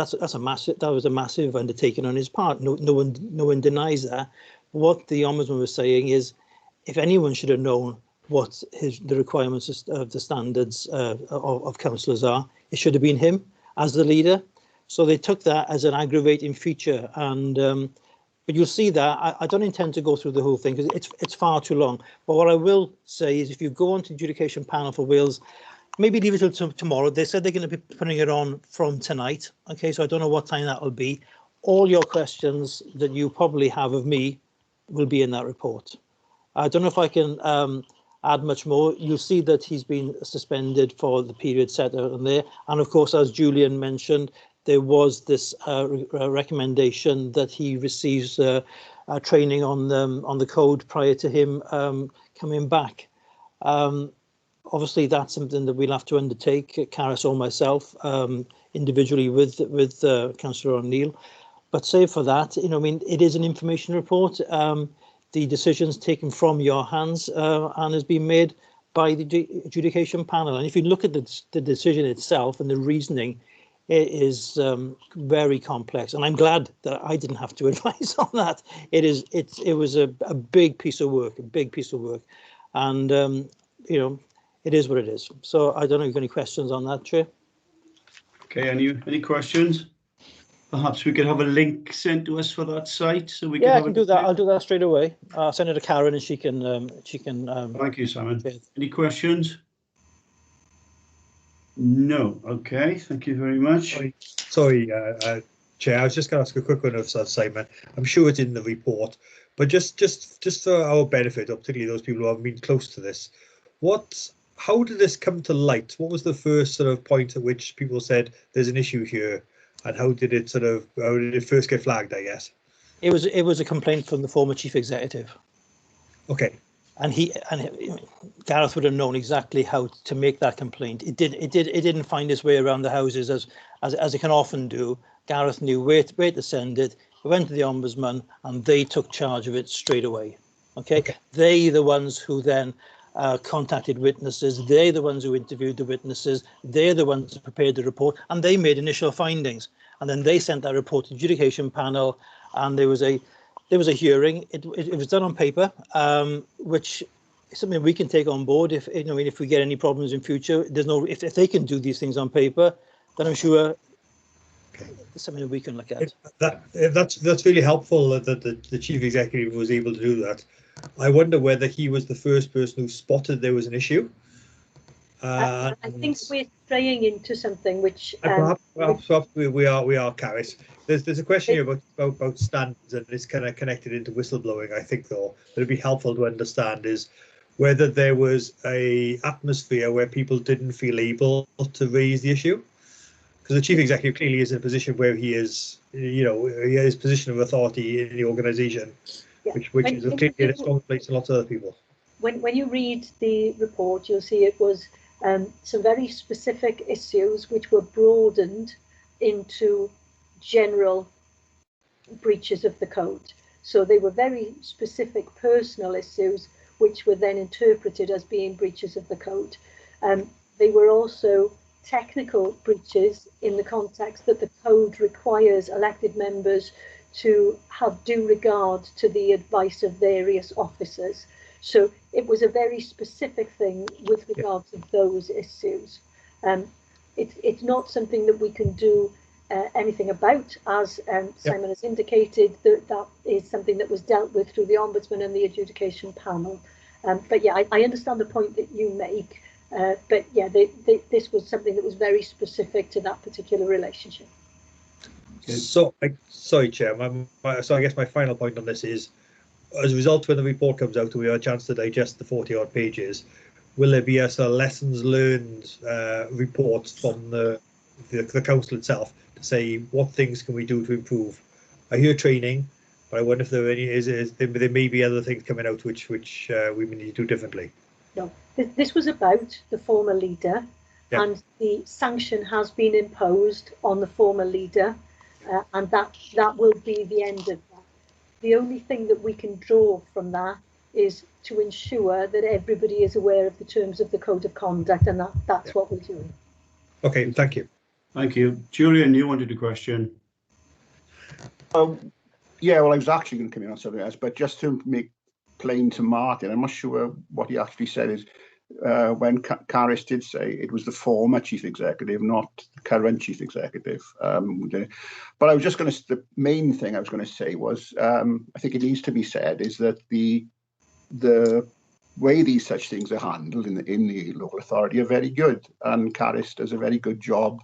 was a massive undertaking on his part. No one denies that. What the Ombudsman was saying is, if anyone should have known what the requirements of the standards of councillors are, it should have been him as the leader. So they took that as an aggravating feature, and but you'll see that I don't intend to go through the whole thing because it's far too long. But what I will say is, if you go onto the adjudication panel for Wales, maybe leave it till tomorrow. They said they're going to be putting it on from tonight. Okay, so I don't know what time that will be. All your questions that you probably have of me will be in that report. I don't know if I can add much more. You'll see that he's been suspended for the period set out on there. And of course, as Julian mentioned, there was this recommendation that he receives training on the code prior to him coming back. Obviously, that's something that we'll have to undertake, Caris or myself, individually with Councillor O'Neill. But save for that, you know, I mean, it is an information report. The decision's taken from your hands and has been made by the adjudication panel. And if you look at the decision itself and the reasoning, it is very complex. And I'm glad that I didn't have to advise on that. It was a big piece of work, and you know, it is what it is. So I don't know if you've got any questions on that, Chair. Okay, any questions? Perhaps we could have a link sent to us for that site, so we can. Yeah, I can do that. I'll do that straight away. I'll send it to Karen, and she can. Thank you, Simon. Any questions? No. Okay. Thank you very much. Sorry, Chair. I was just going to ask a quick one of Simon. I'm sure it's in the report, but just for our benefit, or particularly those people who haven't been close to this, how did this come to light? What was the first sort of point at which people said there's an issue here? And how did it first get flagged, I guess? It was a complaint from the former chief executive. Okay. And Gareth would have known exactly how to make that complaint. It didn't find its way around the houses as it can often do. Gareth knew where to send it. It went to the Ombudsman, and they took charge of it straight away. Okay. They the ones who then contacted witnesses. They're the ones who interviewed the witnesses. They're the ones who prepared the report, and they made initial findings. And then they sent that report to the adjudication panel, and there was a hearing. It was done on paper, which is something we can take on board if if we get any problems in future. There's no if they can do these things on paper, then I'm sure it's something we can look at. That's really helpful that the chief executive was able to do that. I wonder whether he was the first person who spotted there was an issue. I think we're straying into something which perhaps we are, Carys. There's a question here about standards, and it's kind of connected into whistleblowing. I think though that it'd be helpful to understand is whether there was a atmosphere where people didn't feel able to raise the issue, because the chief executive clearly is in a position where he is, he has position of authority in the organisation, which is clearly in a strong place than lots of other people. When you read the report, you'll see it was some very specific issues which were broadened into general breaches of the code. So they were very specific personal issues which were then interpreted as being breaches of the code. They were also technical breaches in the context that the code requires elected members to have due regard to the advice of various officers. So it was a very specific thing with regard to those issues. It's not something that we can do anything about, as Simon has indicated, that is something that was dealt with through the Ombudsman and the adjudication panel. But yeah, I understand the point that you make. But yeah, this was something that was very specific to that particular relationship. So, sorry, Chair. So I guess my final point on this is, as a result, when the report comes out and we have a chance to digest the 40-odd pages, will there be a sort of lessons learned report from the council itself to say what things can we do to improve? I hear training, but I wonder if there are any. There may be other things coming out which we need to do differently. No, this was about the former leader, and the sanction has been imposed on the former leader, and that will be the end of that. The only thing that we can draw from that is to ensure that everybody is aware of the terms of the code of conduct, and that's what we're doing. Okay, thank you. Thank you. Julian, you wanted a question. Yeah, well, I was actually going to come in on something else, but just to make plain to Martin, I'm not sure what he actually said is when Carys did say it was the former chief executive, not the current chief executive. But I was just going to, the main thing I was going to say was, I think it needs to be said is that the way these such things are handled in the local authority are very good, and Carys does a very good job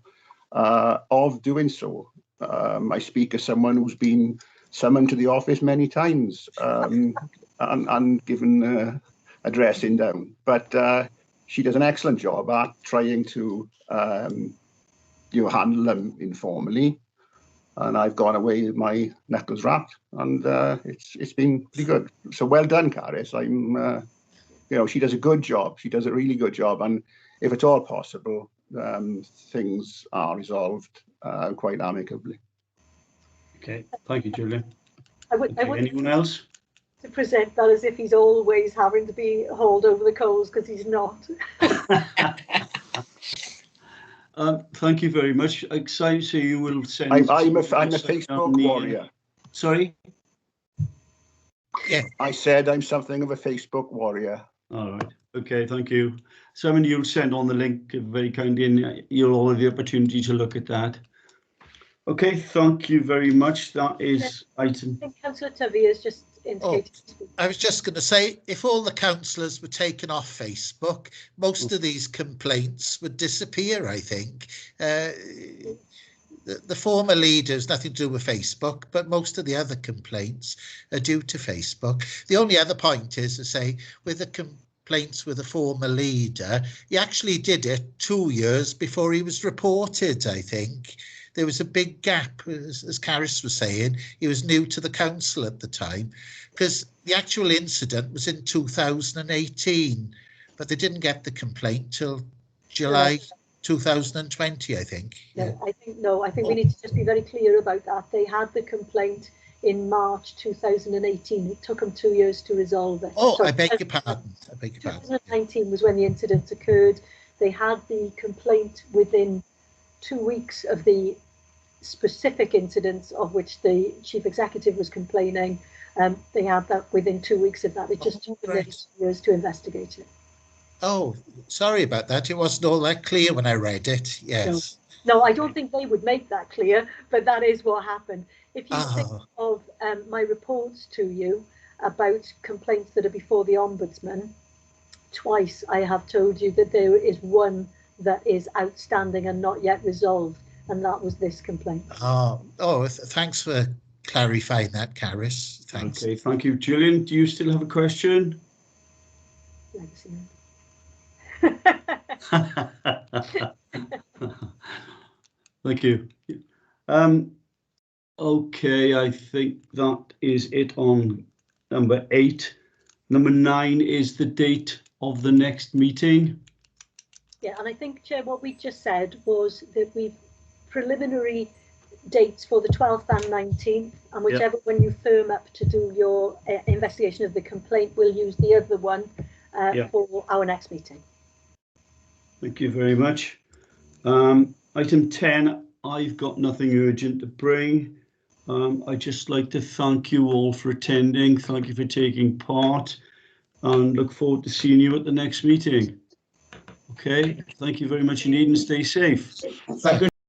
of doing so. I speak as someone who's been summoned to the office many times and given a dressing down, but she does an excellent job at trying to handle them informally, and I've gone away with my knuckles wrapped, and it's been pretty good. So well done, Carys. She does a good job. She does a really good job, and if at all possible, things are resolved quite amicably. Okay, thank you, Julian. Anyone else? To present that as if he's always having to be hauled over the coals, because he's not. Thank you very much. So you will send. I'm a Facebook warrior. Sorry. Yeah, I said I'm something of a Facebook warrior. All right. Okay. Thank you, Simon. You'll send on the link very kindly, and you'll all have the opportunity to look at that. Okay. Thank you very much. That is item. I think Councillor Tovey has just indicated. I was just going to say, if all the councillors were taken off Facebook, most of these complaints would disappear, I think. The former leaders, nothing to do with Facebook, but most of the other complaints are due to Facebook. The only other point is to say, with the complaints with the former leader, he actually did it 2 years before he was reported, I think. there was a big gap, as Caris was saying. He was new to the council at the time, because the actual incident was in 2018, but they didn't get the complaint till July 2020, I think. No, I think we need to just be very clear about that. They had the complaint in March 2018. It took them 2 years to resolve it. Oh, I beg your pardon. 2019 was when the incident occurred. They had the complaint within 2 weeks of the specific incidents of which the chief executive was complaining. They had that within 2 weeks of that. It just took them 2 years to investigate it. Oh, sorry about that. It wasn't all that clear when I read it. Yes. No, I don't think they would make that clear, but that is what happened. If you think of my reports to you about complaints that are before the Ombudsman, twice I have told you that there is one that is outstanding and not yet resolved, and that was this complaint. Thanks for clarifying that, Caris. Thanks. Okay, thank you. Gillian, do you still have a question? Thank you. Okay, I think that is it on number 8. Number 9 is the date of the next meeting. Yeah, and I think, Chair, what we just said was that we've preliminary dates for the 12th and 19th, and whichever one you firm up to do your investigation of the complaint, we'll use the other one for our next meeting. Thank you very much. Item 10, I've got nothing urgent to bring. I'd just like to thank you all for attending. Thank you for taking part, and look forward to seeing you at the next meeting. Okay, thank you very much indeed, and stay safe.